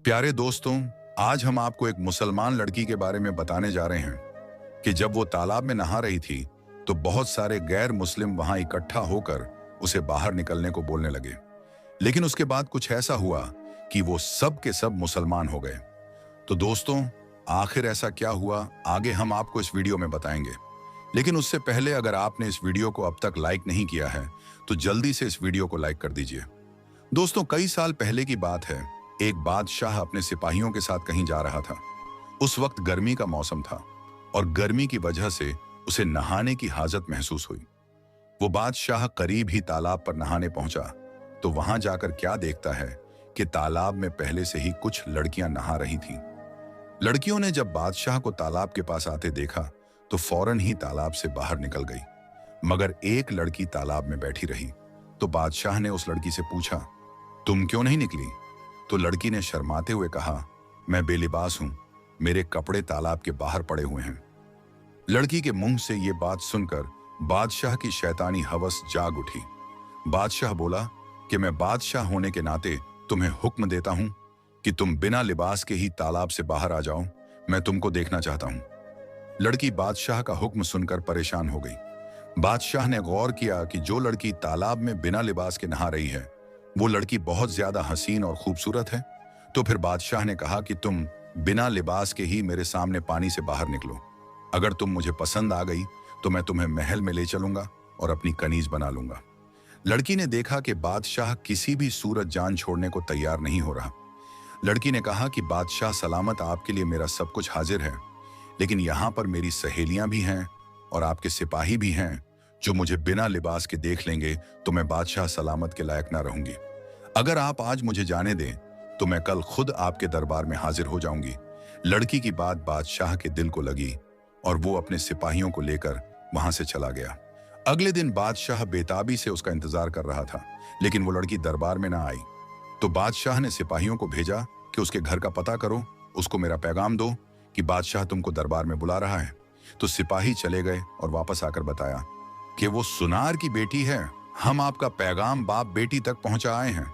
प्यारे दोस्तों, आज हम आपको एक मुसलमान लड़की के बारे में बताने जा रहे हैं कि जब वो तालाब में नहा रही थी तो बहुत सारे गैर मुस्लिम वहां इकट्ठा होकर उसे बाहर निकलने को बोलने लगे। लेकिन उसके बाद कुछ ऐसा हुआ कि वो सब के सब मुसलमान हो गए। तो दोस्तों, आखिर ऐसा क्या हुआ, आगे हम आपको इस वीडियो में बताएंगे। लेकिन उससे पहले अगर आपने इस वीडियो को अब तक लाइक नहीं किया है तो जल्दी से इस वीडियो को लाइक कर दीजिए। दोस्तों, कई साल पहले की बात है। एक बादशाह अपने सिपाहियों के साथ कहीं जा रहा था। उस वक्त गर्मी का मौसम था और गर्मी की वजह से उसे नहाने की हाजत महसूस हुई। वो बादशाह करीब ही तालाब पर नहाने पहुंचा तो वहां जाकर क्या देखता है कि तालाब में पहले से ही कुछ लड़कियां नहा रही थीं। लड़कियों ने जब बादशाह को तालाब के पास आते देखा तो फौरन ही तालाब से बाहर निकल गई, मगर एक लड़की तालाब में बैठी रही। तो बादशाह ने उस लड़की से पूछा, तुम क्यों नहीं निकली? तो लड़की ने शर्माते हुए कहा, मैं बेलिबास हूं, मेरे कपड़े तालाब के बाहर पड़े हुए हैं। लड़की के मुंह से ये बात सुनकर बादशाह की शैतानी हवस जाग उठी। बादशाह बोला कि मैं बादशाह होने के नाते तुम्हें हुक्म देता हूं कि तुम बिना लिबास के ही तालाब से बाहर आ जाओ, मैं तुमको देखना चाहता हूं। लड़की बादशाह का हुक्म सुनकर परेशान हो गई। बादशाह ने गौर किया कि जो लड़की तालाब में बिना लिबास के नहा रही है वो लड़की बहुत ज्यादा हसीन और खूबसूरत है। तो फिर बादशाह ने कहा कि तुम बिना लिबास के ही मेरे सामने पानी से बाहर निकलो। अगर तुम मुझे पसंद आ गई तो मैं तुम्हें महल में ले चलूंगा और अपनी कनीज बना लूंगा। लड़की ने देखा कि बादशाह किसी भी सूरत जान छोड़ने को तैयार नहीं हो रहा। लड़की ने कहा कि बादशाह सलामत, आपके लिए मेरा सब कुछ हाजिर है, लेकिन यहाँ पर मेरी सहेलियां भी हैं और आपके सिपाही भी हैं जो मुझे बिना लिबास के देख लेंगे तो मैं बादशाह सलामत के लायक ना रहूंगी। अगर आप आज मुझे जाने दें तो मैं कल खुद आपके दरबार में हाजिर हो जाऊंगी। लड़की की बात बादशाह के दिल को लगी और वो अपने सिपाहियों को लेकर वहां से चला गया। अगले दिन बादशाह बेताबी से उसका इंतजार कर रहा था, लेकिन वो लड़की दरबार में ना आई। तो बादशाह ने सिपाहियों को भेजा कि उसके घर का पता करो, उसको मेरा पैगाम दो कि बादशाह तुमको दरबार में बुला रहा है। तो सिपाही चले गए और वापस आकर बताया कि वो सुनार की बेटी है, हम आपका पैगाम बाप बेटी तक पहुंचा आए हैं।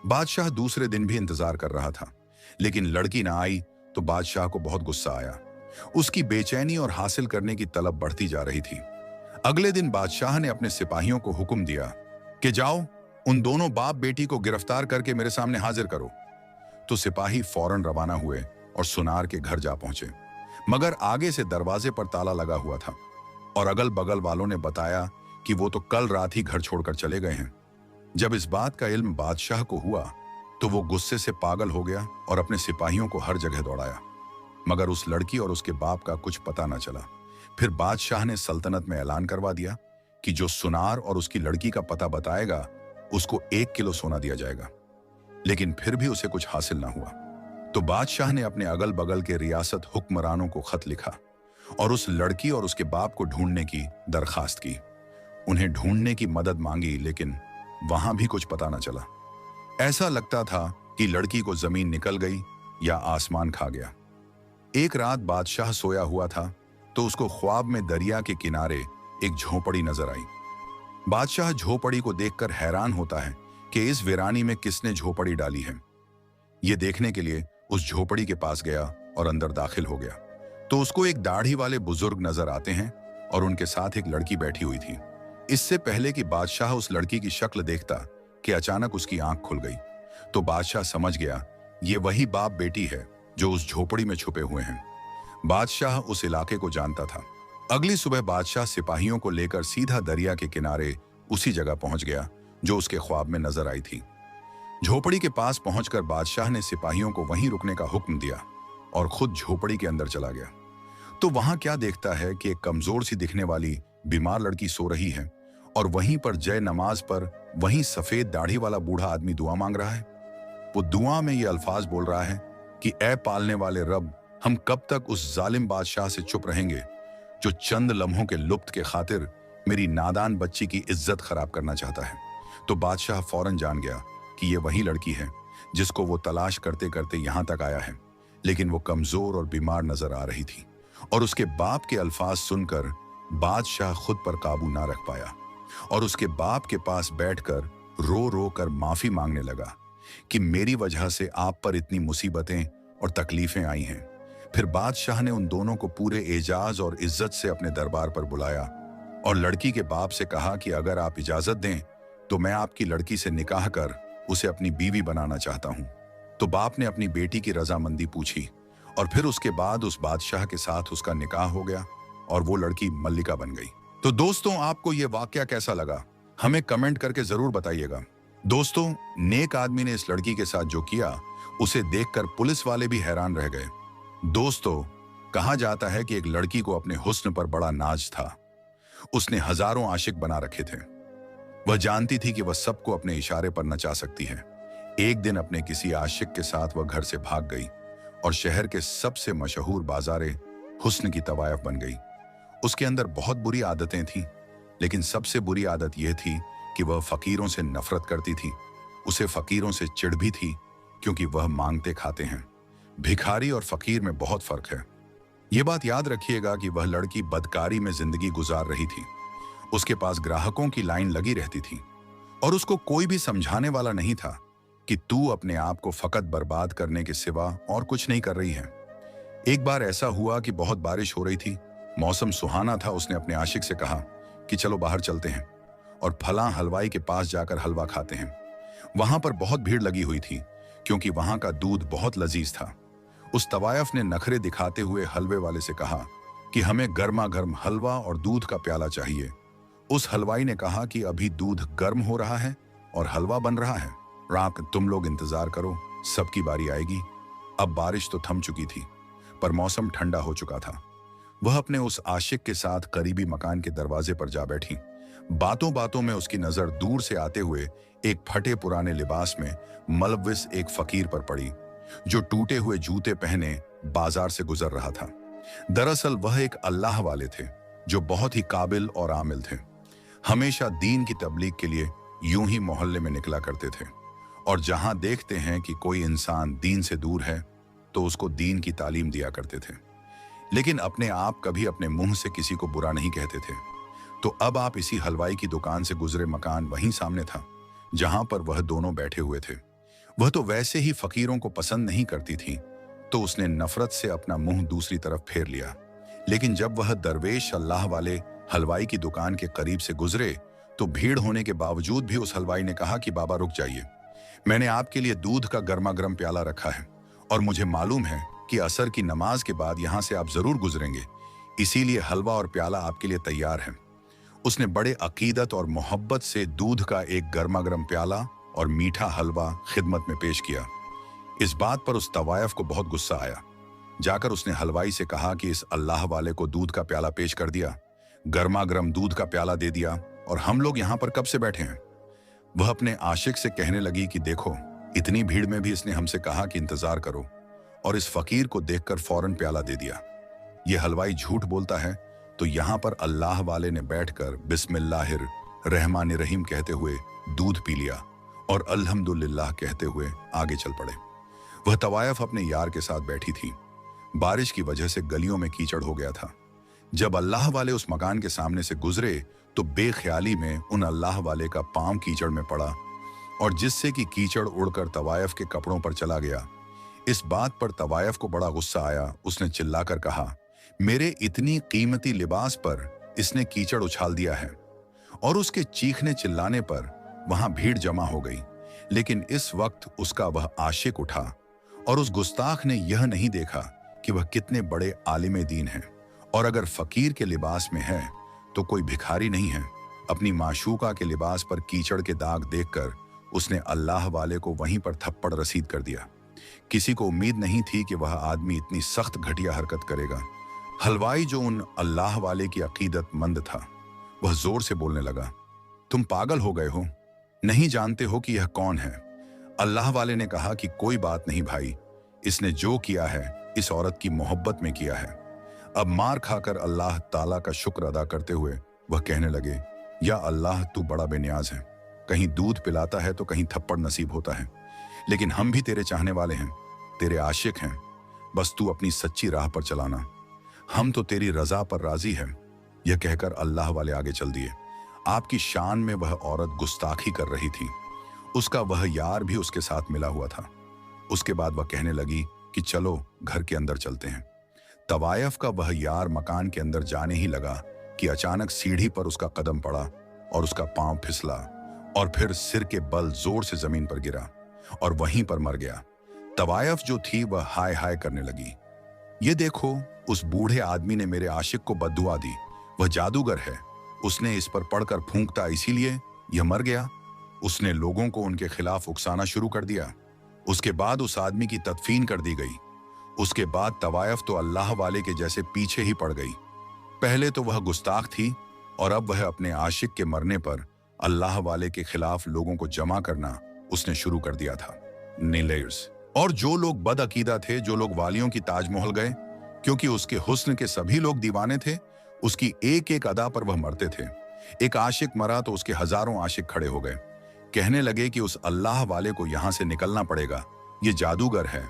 बादशाह दूसरे दिन भी इंतजार कर रहा था, लेकिन लड़की ना आई तो बादशाह को बहुत गुस्सा आया। उसकी बेचैनी और हासिल करने की तलब बढ़ती जा रही थी। अगले दिन बादशाह ने अपने सिपाहियों को हुक्म दिया कि जाओ, उन दोनों बाप बेटी को गिरफ्तार करके मेरे सामने हाजिर करो। तो सिपाही फौरन रवाना हुए और सुनार के घर जा पहुंचे, मगर आगे से दरवाजे पर ताला लगा हुआ था और अगल बगल वालों ने बताया कि वो तो कल रात ही घर छोड़कर चले गए हैं। जब इस बात का इल्म बादशाह को हुआ तो वो गुस्से से पागल हो गया और अपने सिपाहियों को हर जगह दौड़ाया, मगर उस लड़की और उसके बाप का कुछ पता न चला। फिर बादशाह ने सल्तनत में ऐलान करवा दिया कि जो सुनार और उसकी लड़की का पता बताएगा उसको 1 किलो सोना दिया जाएगा। लेकिन फिर भी उसे कुछ हासिल ना हुआ। तो बादशाह ने अपने अगल बगल के रियासत हुक्मरानों को खत लिखा और उस लड़की और उसके बाप को ढूंढने की दरखास्त की। उन्हें ढूंढने की मदद मांगी, लेकिन वहां भी कुछ पता न चला। ऐसा लगता था कि लड़की को जमीन निकल गई या आसमान खा गया। एक रात बादशाह सोया हुआ था तो उसको ख्वाब में दरिया के किनारे एक झोपड़ी नजर आई। बादशाह झोपड़ी को देखकर हैरान होता है कि इस वीरानी में किसने झोपड़ी डाली है। ये देखने के लिए उस झोपड़ी के पास गया और अंदर दाखिल हो गया तो उसको एक दाढ़ी वाले बुजुर्ग नजर आते हैं और उनके साथ एक लड़की बैठी हुई थी। इससे पहले कि बादशाह उस लड़की की शक्ल देखता कि अचानक उसकी आंख खुल गई। तो बादशाह समझ गया ये वही बाप बेटी है जो उस झोपड़ी में छुपे हुए हैं। बादशाह उस इलाके को जानता था। अगली सुबह बादशाह सिपाहियों को लेकर सीधा दरिया के किनारे उसी जगह पहुंच गया जो उसके ख्वाब में नजर आई थी। झोपड़ी के पास पहुंचकर बादशाह ने सिपाहियों को वहीं रुकने का हुक्म दिया और खुद झोपड़ी के अंदर चला गया। तो वहां क्या देखता है कि एक कमजोर सी दिखने वाली बीमार लड़की सो रही है और वहीं पर जय नमाज पर वहीं सफेद दाढ़ी वाला बूढ़ा आदमी दुआ मांग रहा है। वो दुआ में ये अल्फाज बोल रहा है कि ऐ पालने वाले रब, हम कब तक उस जालिम बादशाह से चुप रहेंगे जो चंद लम्हों के लुप्त के खातिर मेरी नादान बच्ची की इज्जत खराब करना चाहता है। तो बादशाह फौरन जान गया कि ये वही लड़की है जिसको वो तलाश करते करते यहां तक आया है, लेकिन वो कमजोर और बीमार नजर आ रही थी। और उसके बाप के अल्फाज सुनकर बादशाह खुद पर काबू ना रख पाया और उसके बाप के पास बैठकर रो रो कर माफी मांगने लगा कि मेरी वजह से आप पर इतनी मुसीबतें और तकलीफें आई हैं। फिर बादशाह ने उन दोनों को पूरे एजाज और इज्जत से अपने दरबार पर बुलाया और लड़की के बाप से कहा कि अगर आप इजाजत दें तो मैं आपकी लड़की से निकाह कर उसे अपनी बीवी बनाना चाहता हूं। तो बाप ने अपनी बेटी की रजामंदी पूछी और फिर उसके बाद उस बादशाह के साथ उसका निकाह हो गया और वो लड़की मल्लिका बन गई। तो दोस्तों, आपको ये वाकया कैसा लगा हमें कमेंट करके जरूर बताइएगा। दोस्तों, नेक आदमी ने इस लड़की के साथ जो किया उसे देखकर पुलिस वाले भी हैरान रह गए। दोस्तों, कहा जाता है कि एक लड़की को अपने हुस्न पर बड़ा नाज था। उसने हजारों आशिक बना रखे थे। वह जानती थी कि वह सबको अपने इशारे पर नचा सकती है। एक दिन अपने किसी आशिक के साथ वह घर से भाग गई और शहर के सबसे मशहूर बाजारे हुस्न की तवायफ बन गई। उसके अंदर बहुत बुरी आदतें थीं, लेकिन सबसे बुरी आदत यह थी कि वह फकीरों से नफरत करती थी। उसे फकीरों से चिढ़ भी थी, क्योंकि वह मांगते खाते हैं। भिखारी और फकीर में बहुत फर्क है। यह बात याद रखिएगा कि वह लड़की बदकारी में जिंदगी गुजार रही थी। उसके पास ग्राहकों की लाइन लगी रहती थी और उसको कोई भी समझाने वाला नहीं था कि तू अपने आप को फकत बर्बाद करने के सिवा और कुछ नहीं कर रही है। एक बार ऐसा हुआ कि बहुत बारिश हो रही थी, मौसम सुहाना था। उसने अपने आशिक से कहा कि चलो बाहर चलते हैं और फलां हलवाई के पास जाकर हलवा खाते हैं। वहां पर बहुत भीड़ लगी हुई थी, क्योंकि वहां का दूध बहुत लजीज था। उस तवायफ ने नखरे दिखाते हुए हलवे वाले से कहा कि हमें गर्मा गर्म हलवा और दूध का प्याला चाहिए। उस हलवाई ने कहा कि अभी दूध गर्म हो रहा है और हलवा बन रहा है। रात तुम लोग इंतजार करो, सबकी बारी आएगी। अब बारिश तो थम चुकी थी, पर मौसम ठंडा हो चुका था। वह अपने उस आशिक के साथ करीबी मकान के दरवाजे पर जा बैठी। बातों बातों में उसकी नजर दूर से आते हुए एक फटे पुराने लिबास में मलविस एक फकीर पर पड़ी, जो टूटे हुए जूते पहने बाजार से गुजर रहा था। दरअसल वह एक अल्लाह वाले थे, जो बहुत ही काबिल और आमिल थे। हमेशा दीन की तबलीग के लिए यूं ही मोहल्ले में निकला करते थे, और जहां देखते हैं कि कोई इंसान दीन से दूर है तो उसको दीन की तालीम दिया करते थे। लेकिन अपने आप कभी अपने मुंह से किसी को बुरा नहीं कहते थे। तो अब आप इसी हलवाई की दुकान से गुजरे मकान वहीं सामने था, जहां पर वह दोनों बैठे हुए थे। वह तो वैसे ही फकीरों को पसंद नहीं करती थी, तो उसने नफरत से अपना मुंह दूसरी तरफ फेर लिया। लेकिन जब वह दरवेश अल्लाह वाले हलवाई की दुकान के करीब से गुजरे तो भीड़ होने के बावजूद भी उस हलवाई ने कहा कि बाबा रुक जाइए, मैंने आपके लिए दूध का गर्मा गर्म प्याला रखा है और मुझे मालूम है कि असर की नमाज के बाद यहां से आप जरूर गुजरेंगे, इसीलिए हलवा और प्याला आपके लिए तैयार है। उसने बड़े अकीदत और मोहब्बत से दूध का एक गर्मा गर्म प्याला और मीठा हलवा खिदमत में पेश किया। इस बात पर उस तवायफ को बहुत गुस्सा आया। जाकर उसने हलवाई से कहा कि इस अल्लाह वाले को दूध का प्याला पेश कर दिया, गर्मा गर्म दूध का प्याला दे दिया, और हम लोग यहाँ पर कब से बैठे हैं। वह अपने आशिक से कहने लगी कि देखो, इतनी भीड़ में भी इसने हमसे कहा कि इंतजार करो, और इस फकीर को देखकर फौरन प्याला दे दिया। यह हलवाई झूठ बोलता है। तो यहाँ पर अल्लाह वाले ने बैठकर बिस्मिल्लाहिर रहमानिर रहीम कहते हुए दूध पी लिया और अल्हम्दुलिल्लाह कहते हुए आगे चल पड़े। वह तवायफ अपने यार के साथ बैठी थी। बारिश की वजह से गलियों में कीचड़ हो गया था। जब अल्लाह वाले उस मकान के सामने से गुजरे तो बेख्याली में उन अल्लाह वाले का पांव कीचड़ में पड़ा, और जिससे कि कीचड़ उड़कर तवायफ के कपड़ों पर चला गया। इस बात पर तवायफ को बड़ा गुस्सा आया। उसने चिल्लाकर कहा, मेरे इतनी कीमती लिबास पर इसने कीचड़ उछाल दिया है। और उसके चीखने चिल्लाने पर वहां भीड़ जमा हो गई। लेकिन इस वक्त उसका वह आशिक उठा, और उस गुस्ताख ने यह नहीं देखा कि वह कितने बड़े आलिम दीन हैं, और अगर फकीर के लिबास में है तो कोई भिखारी नहीं है। अपनी माशूका के लिबास पर कीचड़ के दाग देखकर उसने अल्लाह वाले को वहीं पर थप्पड़ रसीद कर दिया। किसी को उम्मीद नहीं थी कि वह आदमी इतनी सख्त घटिया हरकत करेगा। हलवाई, जो उन अल्लाह वाले की अकीदत मंद था, वह जोर से बोलने लगा, तुम पागल हो गए हो, नहीं जानते हो कि यह कौन है। अल्लाह वाले ने कहा कि कोई बात नहीं भाई, इसने जो किया है इस औरत की मोहब्बत में किया है। अब मार खाकर अल्लाह ताला का शुक्र अदा करते हुए वह कहने लगे, या अल्लाह तू बड़ा बेनियाज है, कहीं दूध पिलाता है तो कहीं थप्पड़ नसीब होता है। लेकिन हम भी तेरे चाहने वाले हैं, तेरे आशिक हैं, बस तू अपनी सच्ची राह पर चलाना, हम तो तेरी रजा पर राजी हैं। यह कहकर अल्लाह वाले आगे चल दिए। आपकी शान में वह औरत गुस्ताखी कर रही थी। उसका वह यार भी उसके साथ मिला हुआ था। उसके बाद वह कहने लगी कि चलो घर के अंदर चलते हैं। तवायफ का वह यार मकान के अंदर जाने ही लगा कि अचानक सीढ़ी पर उसका कदम पड़ा और उसका पांव फिसला और फिर सिर के बल जोर से जमीन पर गिरा और वहीं पर मर गया। तवायफ जो थी वह हाय हाय करने लगी। ये देखो, उस बूढ़े आदमी ने मेरे आशिक को बद्दुआ दी। वह जादूगर है। उसने इस पर पड़कर फूंकता, इसीलिए यह मर गया। उसने लोगों को उनके खिलाफ उकसाना शुरू कर दिया। उसके बाद उस आदमी की तदफीन कर दी गई। उसके बाद तवायफ तो अल्लाह वाले के जैसे पीछे ही पड़ गई। पहले तो वह गुस्ताख थी और अब वह अपने आशिक के मरने पर अल्लाह वाले के खिलाफ लोगों को जमा करना उसने शुरू कर दिया था। नीलेयर्स और जो लोग बदअकीदा थे, जो लोग वालियों की ताजमहल गए, क्योंकि उसके हुस्न के सभी लोग दीवाने थे। उसकी एक एक अदा पर वह मरते थे। एक आशिक मरा तो उसके हजारों आशिक खड़े हो गए। कहने लगे कि उस अल्लाह वाले को यहां से निकलना पड़ेगा। ये जादूगर है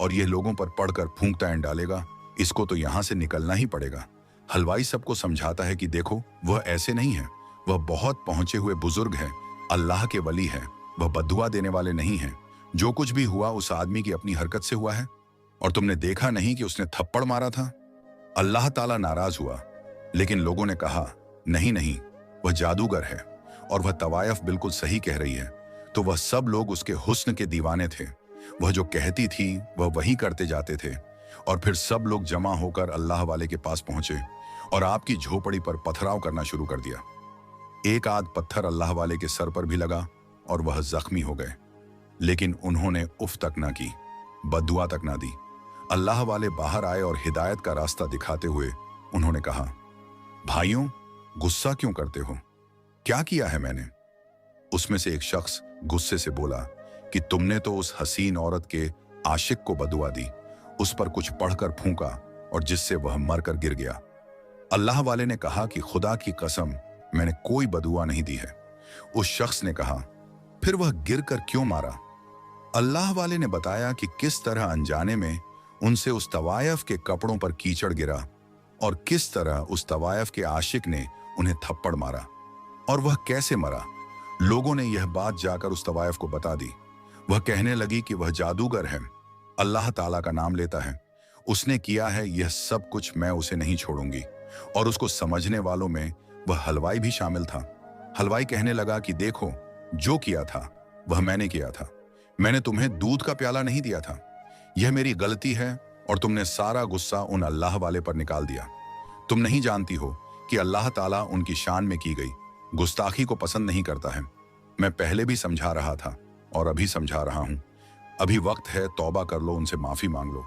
और ये लोगों पर पड़कर फूंकता एंड डालेगा। इसको तो यहां से निकलना ही पड़ेगा। हलवाई सबको समझाता है कि देखो, वह ऐसे नहीं है। वह बहुत पहुंचे हुए बुजुर्ग है, अल्लाह के वली है। वह बद्दुआ देने वाले नहीं है। जो कुछ भी हुआ उस आदमी की अपनी हरकत से हुआ है। और तुमने देखा नहीं कि उसने थप्पड़ मारा था? अल्लाह ताला नाराज हुआ, लेकिन लोगों ने कहा नहीं नहीं, वह जादूगर है और वह तवायफ बिल्कुल सही कह रही है। तो वह सब लोग उसके हुस्न के दीवाने थे। वह जो कहती थी वह वही करते जाते थे। और फिर सब लोग जमा होकर अल्लाह वाले के पास पहुंचे और आपकी झोपड़ी पर पथराव करना शुरू कर दिया। एक आध पत्थर अल्लाह वाले के सर पर भी लगा और वह जख्मी हो गए, लेकिन उन्होंने उफ तक ना की, बद्दुआ तक ना दी। अल्लाह वाले बाहर आए और हिदायत का रास्ता दिखाते हुए उन्होंने कहा, भाइयों, गुस्सा क्यों करते हो? क्या किया है मैंने? उसमें से एक शख्स गुस्से से बोला कि तुमने तो उस हसीन औरत के आशिक को बद्दुआ दी, उस पर कुछ पढ़कर फूंका और जिससे वह मरकर गिर गया। अल्लाह वाले ने कहा कि खुदा की कसम, मैंने कोई बद्दुआ नहीं दी है। उस शख्स ने कहा, फिर वह गिर कर क्यों मारा? अल्लाह वाले ने बताया कि किस तरह अनजाने में उनसे उस तवायफ के कपड़ों पर कीचड़ गिरा और किस तरह उस तवायफ के आशिक ने उन्हें थप्पड़ मारा और वह कैसे मरा। लोगों ने यह बात जाकर उस तवायफ को बता दी। वह कहने लगी कि वह जादूगर है, अल्लाह ताला का नाम लेता है, उसने किया है यह सब कुछ, मैं उसे नहीं छोड़ूंगी। और उसको समझने वालों में वह हलवाई भी शामिल था। हलवाई कहने लगा कि देखो, जो किया था वह मैंने किया था। मैंने तुम्हें दूध का प्याला नहीं दिया था। यह मेरी गलती है और तुमने सारा गुस्सा उन अल्लाह वाले पर निकाल दिया। तुम नहीं जानती हो कि अल्लाह ताला उनकी शान में की गई गुस्ताखी को पसंद नहीं करता है। मैं पहले भी समझा रहा था और अभी समझा रहा हूं। अभी वक्त है, तौबा कर लो, उनसे माफी मांग लो,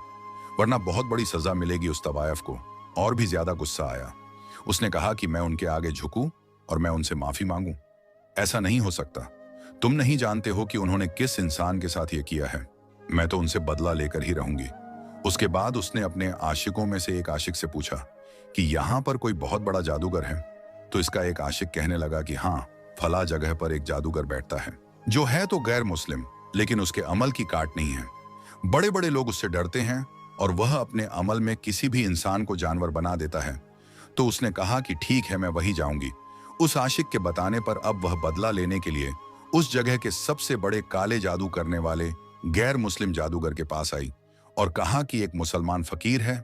वरना बहुत बड़ी सजा मिलेगी। उस तवायफ को और भी ज्यादा गुस्सा आया। उसने कहा कि मैं उनके आगे झुकूं और मैं उनसे माफी मांगूं। ऐसा नहीं हो सकता। तुम नहीं जानते हो कि उन्होंने किस इंसान के साथ यह किया है। मैं तो उनसे बदला लेकर ही रहूंगी। उसके बाद उसने अपने आशिकों में से एक आशिक से पूछा कि यहां पर कोई बहुत बड़ा जादूगर है? तो इसका एक आशिक कहने लगा कि हाँ, फला जगह पर एक जादूगर बैठता है, जो है तो गैर मुस्लिम, लेकिन उसके अमल की काट नहीं है। बड़े बड़े लोग उससे डरते हैं और वह अपने अमल में किसी भी इंसान को जानवर बना देता है। तो उसने कहा कि ठीक है, मैं वही जाऊंगी। उस आशिक के बताने पर अब वह बदला लेने के लिए उस जगह के सबसे बड़े काले जादू करने वाले गैर मुस्लिम जादूगर के पास आई और कहा कि एक मुसलमान फकीर है,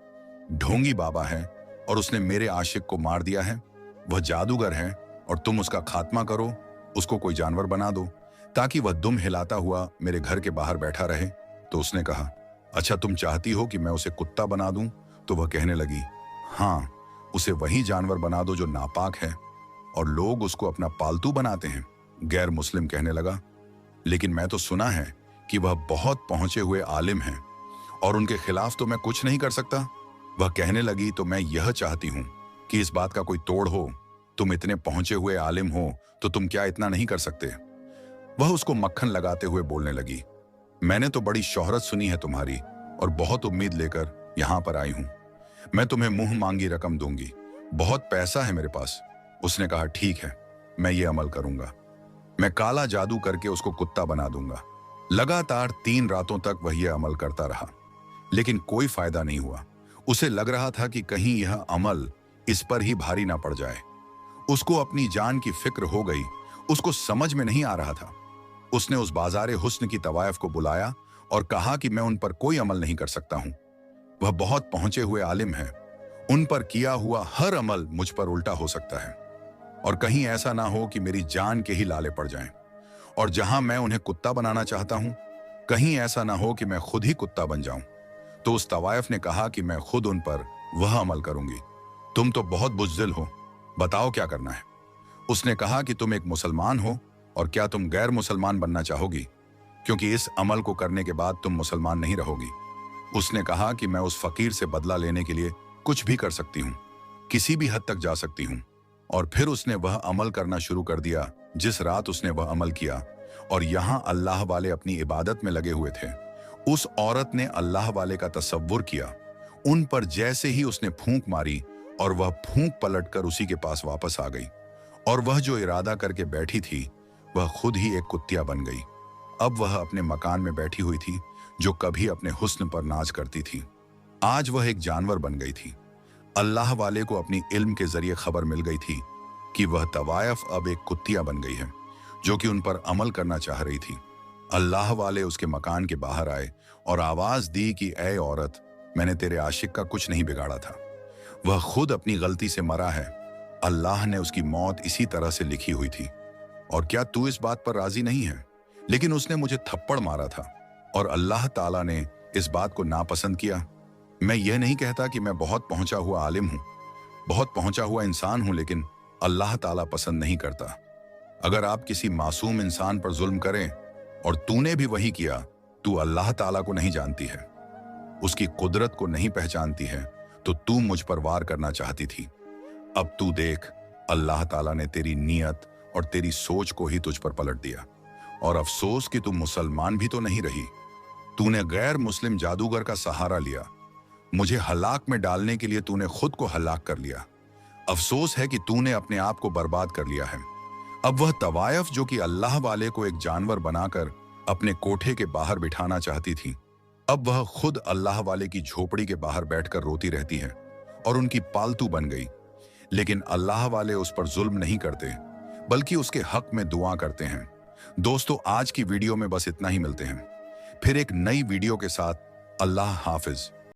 ढोंगी बाबा है और उसने मेरे आशिक को मार दिया है। वह जादूगर है और तुम उसका खात्मा करो, उसको कोई जानवर बना दो ताकि वह दुम हिलाता हुआ मेरे घर के बाहर बैठा रहे। तो उसने कहा, अच्छा, तुम चाहती हो कि मैं उसे कुत्ता बना दूं? तो वह कहने लगी, हाँ, उसे वही जानवर बना दो जो नापाक है और लोग उसको अपना पालतू बनाते हैं। गैर मुस्लिम कहने लगा, लेकिन मैं तो सुना है कि वह बहुत पहुंचे हुए आलिम हैं और उनके खिलाफ तो मैं कुछ नहीं कर सकता। वह कहने लगी, तो मैं यह चाहती हूं कि इस बात का कोई तोड़ हो। तुम इतने पहुंचे हुए आलिम हो तो तुम क्या इतना नहीं कर सकते? वह उसको मक्खन लगाते हुए बोलने लगी, मैंने तो बड़ी शोहरत सुनी है तुम्हारी और बहुत उम्मीद लेकर यहां पर आई हूं। मैं तुम्हें मुंह मांगी रकम दूंगी, बहुत पैसा है मेरे पास। उसने कहा, ठीक है, मैं ये अमल करूंगा। मैं काला जादू करके उसको कुत्ता बना दूंगा। लगातार 3 रातों तक वह यह अमल करता रहा, लेकिन कोई फायदा नहीं हुआ। उसे लग रहा था कि कहीं यह अमल इस पर ही भारी ना पड़ जाए। उसको अपनी जान की फिक्र हो गई। उसको समझ में नहीं आ रहा था उसने उस बाजारे हुस्न की तवायफ को बुलाया और कहा कि मैं उन पर कोई अमल नहीं कर सकता हूं। वह बहुत पहुंचे हुए आलिम है, उन पर किया हुआ हर अमल मुझ पर उल्टा हो सकता है, और कहीं ऐसा ना हो कि मेरी जान के ही लाले पड़ जाएं। और जहां मैं उन्हें कुत्ता बनाना चाहता हूं, कहीं ऐसा ना हो कि मैं खुद ही कुत्ता बन जाऊं। तो उस तवायफ ने कहा कि मैं खुद उन पर वह अमल करूंगी। तुम तो बहुत बुज़दिल हो, बताओ क्या करना है। उसने कहा कि तुम एक मुसलमान हो, और क्या तुम गैर मुसलमान बनना चाहोगी, क्योंकि इस अमल को करने के बाद तुम मुसलमान नहीं रहोगी। उसने कहा कि मैं उस फकीर से बदला लेने के लिए कुछ भी कर सकती हूँ, किसी भी हद तक जा सकती हूँ। और फिर उसने वह अमल करना शुरू कर दिया जिस रात उसने वह अमल किया, और यहाँ अल्लाह वाले अपनी इबादत में लगे हुए थे। उस औरत ने अल्लाह वाले का तसव्वुर किया। उन पर जैसे ही उसने फूंक मारी और वह फूंक पलटकर उसी के पास वापस आ गई, और वह जो इरादा करके बैठी थी वह खुद ही एक कुत्तिया बन गई। अब वह अपने मकान में बैठी हुई थी जो कभी अपने हुस्न पर नाज करती थी, आज वह एक जानवर बन गई थी। अल्लाह वाले को अपनी इल्म के जरिए खबर मिल गई थी कि वह तवायफ अब एक कुत्तिया बन गई है जो कि उन पर अमल करना चाह रही थी। अल्लाह वाले उसके मकान के बाहर आए और आवाज दी कि ऐ औरत, मैंने तेरे आशिक का कुछ नहीं बिगाड़ा था, वह खुद अपनी गलती से मरा है। अल्लाह ने उसकी मौत इसी तरह से लिखी हुई थी, और क्या तू इस बात पर राजी नहीं है? लेकिन उसने मुझे थप्पड़ मारा था और अल्लाह ताला ने इस बात को नापसंद किया। मैं यह नहीं कहता कि मैं बहुत पहुंचा हुआ आलिम हूं, बहुत पहुंचा हुआ इंसान हूं, लेकिन अल्लाह ताला पसंद नहीं करता। अगर आप किसी मासूम इंसान पर जुल्म करें और तूने भी वही किया, तू अल्लाह ताला को नहीं जानती है, उसकी कुदरत को नहीं पहचानती है, तो तू मुझ पर वार करना चाहती थी। अब तू देख, अल्लाह ताला ने तेरी नीयत और तेरी सोच को ही तुझ पर पलट दिया। और अफसोस कि तू मुसलमान भी तो नहीं रही, तूने गैर मुस्लिम जादूगर का सहारा लिया। मुझे हलाक में डालने के लिए तूने खुद को हलाक कर लिया। अफसोस है कि तूने अपने आप को बर्बाद कर लिया है। अब वह तवायफ जो कि अल्लाह वाले को एक जानवर बनाकर अपने कोठे के बाहर बिठाना चाहती थी, अब वह खुद अल्लाह वाले की झोपड़ी के बाहर बैठकर रोती रहती है और उनकी पालतू बन गई। लेकिन अल्लाह वाले उस पर जुल्म नहीं करते, बल्कि उसके हक में दुआ करते हैं। दोस्तों, आज की वीडियो में बस इतना ही। मिलते हैं फिर एक नई वीडियो के साथ। अल्लाह हाफिज।